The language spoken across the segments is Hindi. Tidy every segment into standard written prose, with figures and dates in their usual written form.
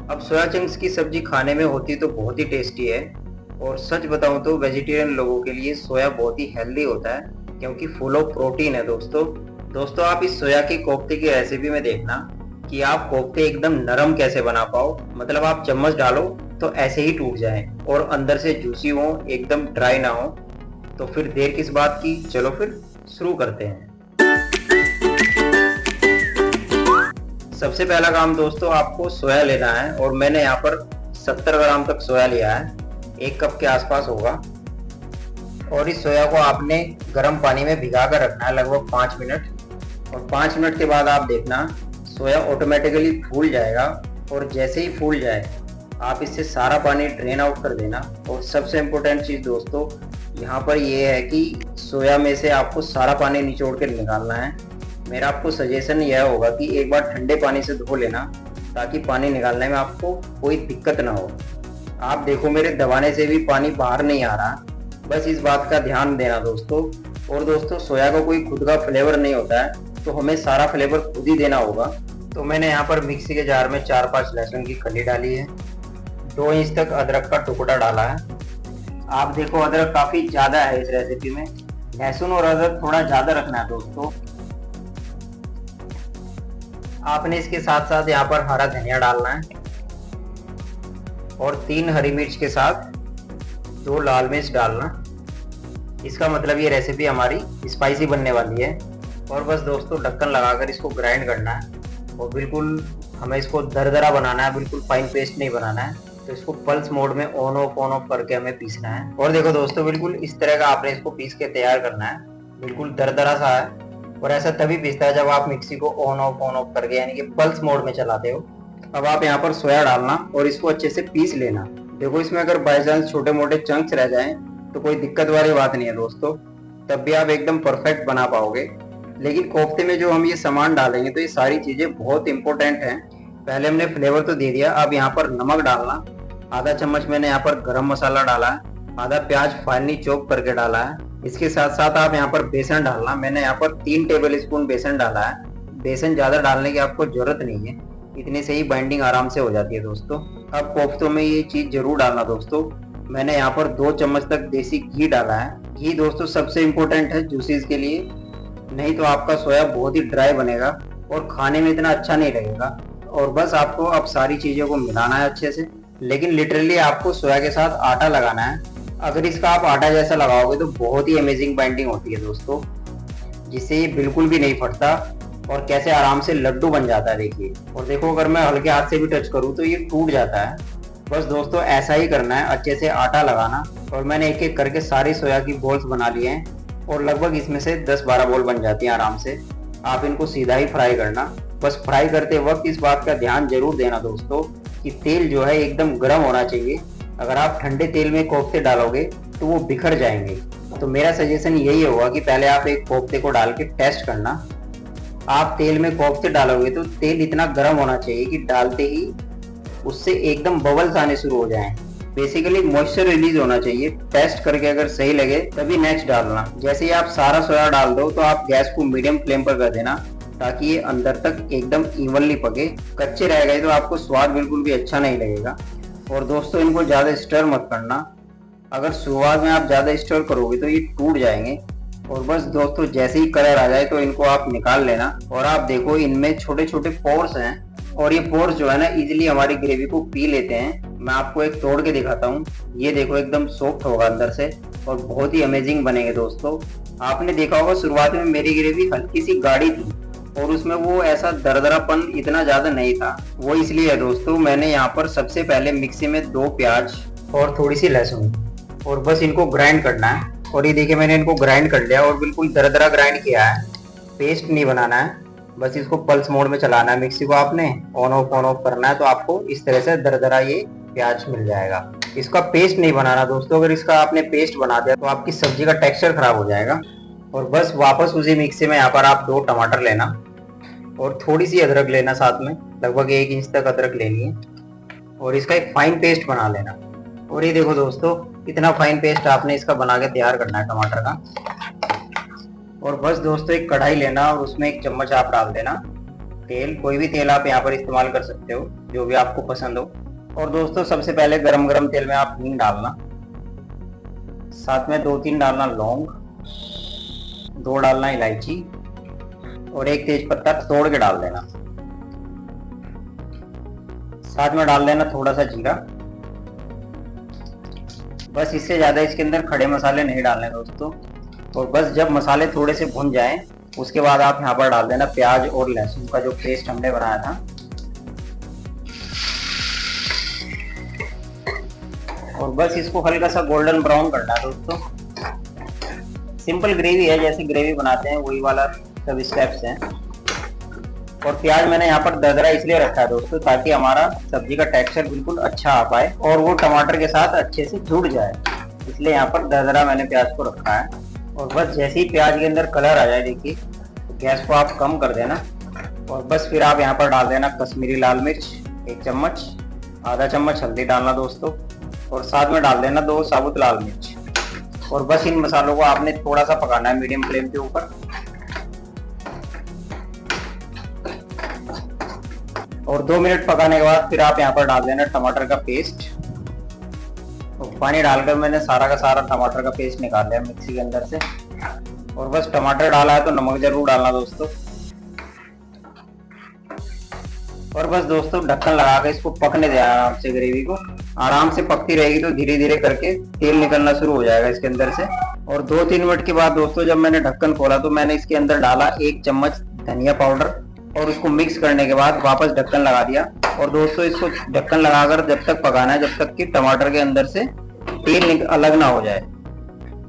अब सोया चंक्स की सब्जी खाने में होती तो बहुत ही टेस्टी है। और सच बताऊं तो वेजिटेरियन लोगों के लिए सोया बहुत ही हेल्दी होता है, क्योंकि फुल ऑफ प्रोटीन है दोस्तों। दोस्तों, आप इस सोया की कोफ्ते की रेसिपी में देखना कि आप कोफ्ते एकदम नरम कैसे बना पाओ। मतलब आप चम्मच डालो तो ऐसे ही टूट जाए और अंदर से जूसी हो, एकदम ड्राई ना हो। तो फिर देर किस बात की, चलो फिर शुरू करते हैं। सबसे पहला काम दोस्तों, आपको सोया लेना है और मैंने यहाँ पर 70 ग्राम तक सोया लिया है, 1 कप के आसपास होगा। और इस सोया को आपने गर्म पानी में भिगा कर रखना है लगभग 5 मिनट। और 5 मिनट के बाद आप देखना सोया ऑटोमेटिकली फूल जाएगा। और जैसे ही फूल जाए आप इससे सारा पानी ड्रेन आउट कर देना। और सबसे इम्पोर्टेंट चीज़ दोस्तों यहाँ पर ये है कि सोया में से आपको सारा पानी निचोड़ कर निकालना है। मेरा आपको सजेशन यह होगा कि एक बार ठंडे पानी से धो लेना, ताकि पानी निकालने में आपको कोई दिक्कत ना हो। आप देखो मेरे दबाने से भी पानी बाहर नहीं आ रहा, बस इस बात का ध्यान देना दोस्तों। और दोस्तों, सोया का कोई खुद का फ्लेवर नहीं होता है, तो हमें सारा फ्लेवर खुद ही देना होगा। तो मैंने यहाँ पर मिक्सी के जार में 4-5 लहसुन की कली डाली है, 2 इंच तक अदरक का टुकड़ा डाला है। आप देखो अदरक काफी ज्यादा है इस रेसिपी में, लहसुन और अदरक थोड़ा ज्यादा रखना है दोस्तों। आपने इसके साथ साथ यहाँ पर हरा धनिया डालना है और 3 हरी मिर्च के साथ 2 लाल मिर्च डालना। इसका मतलब ये रेसिपी हमारी स्पाइसी बनने वाली है। और बस दोस्तों, ढक्कन लगाकर इसको ग्राइंड करना है और बिल्कुल हमें इसको दरदरा बनाना है, बिल्कुल फाइन पेस्ट नहीं बनाना है। तो इसको पल्स मोड में ऑन ऑफ करके हमें पीसना है। और देखो दोस्तों, बिल्कुल इस तरह का आपने इसको पीस के तैयार करना है, बिल्कुल दरदरा सा है। और ऐसा तभी पीसता है जब आप मिक्सी को ऑन ऑफ करके यानी कि पल्स मोड में चलाते हो। अब आप यहाँ पर सोया डालना और इसको अच्छे से पीस लेना। देखो इसमें अगर बाई चांस छोटे मोटे चंक्स रह जाएं तो कोई दिक्कत वाली बात नहीं है दोस्तों, तब भी आप एकदम परफेक्ट बना पाओगे। लेकिन कोफ्ते में जो हम ये सामान डालेंगे तो ये सारी चीजें बहुत इंपॉर्टेंट हैं। पहले हमने फ्लेवर तो दे दिया, अब यहाँ पर नमक डालना, आधा चम्मच मैंने यहाँ पर गरम मसाला डाला है, आधा प्याज फाइनली चॉप करके डाला है। इसके साथ साथ आप यहाँ पर बेसन डालना, मैंने यहाँ पर 3 टेबल स्पून बेसन डाला है। बेसन ज्यादा डालने की आपको जरूरत नहीं है, इतने से ही बाइंडिंग आराम से हो जाती है दोस्तों। अब कोफ्तों में ये चीज जरूर डालना दोस्तों, मैंने यहाँ पर 2 चम्मच तक देसी घी डाला है। घी दोस्तों सबसे इम्पोर्टेंट है जूसीज के लिए, नहीं तो आपका सोया बहुत ही ड्राई बनेगा और खाने में इतना अच्छा नहीं लगेगा। और बस आपको अब सारी चीजों को मिलाना है अच्छे से, लेकिन लिटरली आपको सोया के साथ आटा लगाना है। अगर इसका आप आटा जैसा लगाओगे तो बहुत ही अमेजिंग बाइंडिंग होती है दोस्तों, जिससे ये बिल्कुल भी नहीं फटता और कैसे आराम से लड्डू बन जाता है देखिए। और देखो अगर मैं हल्के हाथ से भी टच करूँ तो ये टूट जाता है। बस दोस्तों ऐसा ही करना है, अच्छे से आटा लगाना। और मैंने एक एक करके सारी सोया की बॉल्स बना लिए हैं और लगभग इसमें से 10-12 बॉल बन जाती हैं आराम से। आप इनको सीधा ही फ्राई करना। बस फ्राई करते वक्त इस बात का ध्यान जरूर देना दोस्तों कि तेल जो है एकदम गर्म होना चाहिए। अगर आप ठंडे तेल में कोफ्ते डालोगे तो वो बिखर जाएंगे। तो मेरा सजेशन यही होगा कि पहले आप एक कोफ्ते को डाल के टेस्ट करना। आप तेल में कोफ्ते डालोगे तो तेल इतना गर्म होना चाहिए कि डालते ही उससे एकदम बबल्स आने शुरू हो जाएं। बेसिकली मॉइस्चर रिलीज होना चाहिए। टेस्ट करके अगर सही लगे तभी नेक्स्ट डालना। जैसे ही आप सारा सोया डाल दो तो आप गैस को मीडियम फ्लेम पर कर देना, ताकि ये अंदर तक एकदम इवनली पके। कच्चे रह गए तो आपको स्वाद बिल्कुल भी अच्छा नहीं लगेगा। और दोस्तों इनको ज्यादा स्टर मत करना, अगर शुरुआत में आप ज्यादा स्टर करोगे तो ये टूट जाएंगे। और बस दोस्तों जैसे ही कलर आ जाए तो इनको आप निकाल लेना। और आप देखो इनमें छोटे छोटे पोर्स हैं और ये पोर्स जो है ना इजिली हमारी ग्रेवी को पी लेते हैं। मैं आपको एक तोड़ के दिखाता हूँ, ये देखो एकदम सॉफ्ट होगा अंदर से और बहुत ही अमेजिंग बनेंगे दोस्तों। आपने देखा होगा शुरुआत में मेरी ग्रेवी हल्की सी गाढ़ी थी और उसमें वो ऐसा दरदरापन इतना ज्यादा नहीं था। वो इसलिए है दोस्तों, मैंने यहाँ पर सबसे पहले मिक्सी में 2 प्याज और थोड़ी सी लहसुन और बस इनको ग्राइंड करना है। और ये देखिए मैंने इनको ग्राइंड कर लिया और बिल्कुल दरदरा ग्राइंड किया है, पेस्ट नहीं बनाना है। बस इसको पल्स मोड में चलाना है मिक्सी को, आपने ऑन ऑफ करना है तो आपको इस तरह से दरदरा ये प्याज मिल जाएगा। इसका पेस्ट नहीं बनाना दोस्तों, अगर इसका आपने पेस्ट बना दिया तो आपकी सब्जी का टेक्सचर खराब हो जाएगा। और बस वापस उसी मिक्सी में यहाँ पर आप 2 टमाटर लेना और थोड़ी सी अदरक लेना, साथ में लगभग 1 इंच तक अदरक लेनी है और इसका एक फाइन पेस्ट बना लेना। और ये देखो दोस्तों इतना फाइन पेस्ट आपने इसका बना के तैयार करना है टमाटर का। और बस दोस्तों एक कढ़ाई लेना और उसमें 1 चम्मच आप डाल देना तेल, कोई भी तेल आप यहाँ पर इस्तेमाल कर सकते हो, जो भी आपको पसंद हो। और दोस्तों सबसे पहले गरम गरम तेल में आप हींग डालना, साथ में 2-3 डालना लौंग, 2 डालना इलायची और 1 तेज पत्ता तोड़ के डाल देना। साथ में डाल देना थोड़ा सा जीरा। बस इससे ज्यादा इसके अंदर खड़े मसाले नहीं डालने दोस्तों। और बस जब मसाले थोड़े से भुन जाएं उसके बाद आप यहाँ पर डाल देना प्याज और लहसुन का जो पेस्ट हमने बनाया था। और बस इसको हल्का सा गोल्डन ब्राउन करना है दोस्तों। सिंपल ग्रेवी है, जैसे ग्रेवी बनाते हैं वही वाला सब स्टेप्स हैं। और प्याज मैंने यहाँ पर दरदरा इसलिए रखा है दोस्तों ताकि हमारा सब्जी का टेक्सचर बिल्कुल अच्छा आ पाए और वो टमाटर के साथ अच्छे से जुड़ जाए, इसलिए यहाँ पर दरदरा मैंने प्याज को रखा है। और बस जैसे ही प्याज के अंदर कलर आ जाए, देखिए, तो गैस को आप कम कर देना। और बस फिर आप यहाँ पर डाल देना कश्मीरी लाल मिर्च 1 चम्मच, आधा चम्मच हल्दी डालना दोस्तों, और साथ में डाल देना 2 साबुत लाल मिर्च। और बस इन मसालों को आपने थोड़ा सा पकाना है मीडियम फ्लेम के ऊपर। और 2 मिनट पकाने के बाद फिर आप यहाँ पर डाल देना टमाटर का पेस्ट। और पानी डालकर मैंने सारा का सारा टमाटर का पेस्ट निकाल लिया मिक्सी के अंदर से। और बस टमाटर डाला है तो नमक जरूर डालना दोस्तों। और बस दोस्तों ढक्कन लगा कर इसको पकने देना आराम से। ग्रेवी को आराम से पकती रहेगी तो धीरे धीरे करके तेल निकलना शुरू हो जाएगा इसके अंदर से। और 2-3 मिनट के बाद दोस्तों जब मैंने ढक्कन खोला तो मैंने इसके अंदर डाला 1 चम्मच धनिया पाउडर और उसको मिक्स करने के बाद वापस ढक्कन लगा दिया। और दोस्तों इसको ढक्कन लगाकर जब तक पकाना है जब तक कि टमाटर के अंदर से तेल अलग ना हो जाए।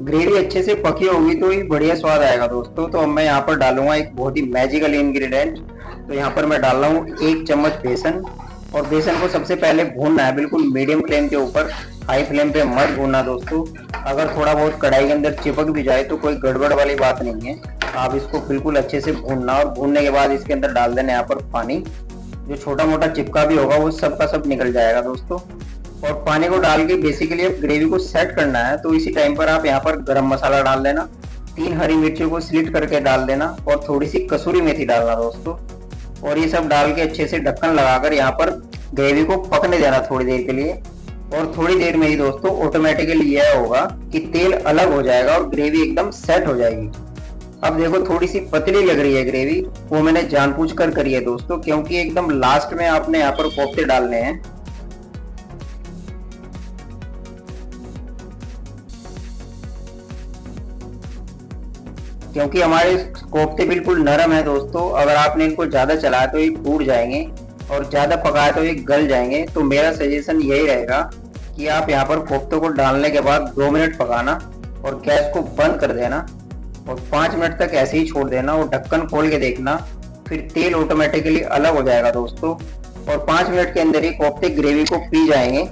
ग्रेवी अच्छे से पकी होगी तो ही बढ़िया स्वाद आएगा दोस्तों। तो अब मैं यहाँ पर डालूंगा एक बहुत ही मैजिकल इंग्रेडिएंट। तो यहाँ पर मैं डाल रहा हूँ 1 चम्मच बेसन। और बेसन को सबसे पहले भूनना है बिल्कुल मीडियम फ्लेम के ऊपर, हाई फ्लेम पे मत भूनना दोस्तों। अगर थोड़ा बहुत कढ़ाई के अंदर चिपक भी जाए तो कोई गड़बड़ वाली बात नहीं है, आप इसको बिल्कुल अच्छे से भूनना। और भूनने के बाद इसके अंदर डाल देना यहाँ पर पानी, जो छोटा मोटा चिपका भी होगा वो सब का सब निकल जाएगा दोस्तों। और पानी को डाल के बेसिकली अब ग्रेवी को सेट करना है। तो इसी टाइम पर आप यहाँ पर गरम मसाला डाल देना, 3 हरी मिर्चों को स्लिट करके डाल देना और थोड़ी सी कसूरी मेथी डालना दोस्तों। और ये सब डाल के अच्छे से ढक्कन लगाकर यहाँ पर ग्रेवी को पकने देना थोड़ी देर के लिए। और थोड़ी देर में ही दोस्तों ऑटोमेटिकली यह होगा कि तेल अलग हो जाएगा और ग्रेवी एकदम सेट हो जाएगी। अब देखो थोड़ी सी पतली लग रही है ग्रेवी, वो मैंने जानबूझकर करी है दोस्तों, क्योंकि एकदम लास्ट में आपने यहाँ पर कोफ्ते डालने हैं। क्योंकि हमारे कोफ्ते बिल्कुल नरम है दोस्तों, अगर आपने इनको ज्यादा चलाया तो ये टूट जाएंगे और ज्यादा पकाया तो ये गल जाएंगे। तो मेरा सजेशन यही रहेगा कि आप यहाँ पर कोफ्तों को डालने के बाद 2 मिनट पकाना और गैस को बंद कर देना और 5 मिनट तक ऐसे ही छोड़ देना और ढक्कन खोल के देखना, फिर तेल ऑटोमेटिकली अलग हो जाएगा दोस्तों। और 5 मिनट के अंदर ही कोफ्ते ग्रेवी को पी जाएंगे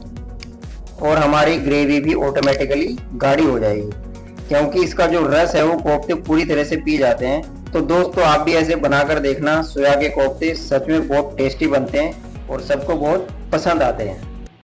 और हमारी ग्रेवी भी ऑटोमेटिकली गाढ़ी हो जाएगी, क्योंकि इसका जो रस है वो कोफ्ते पूरी तरह से पी जाते हैं। तो दोस्तों आप भी ऐसे बनाकर देखना, सोया के कोफ्ते सच में बहुत टेस्टी बनते हैं और सबको बहुत पसंद आते हैं।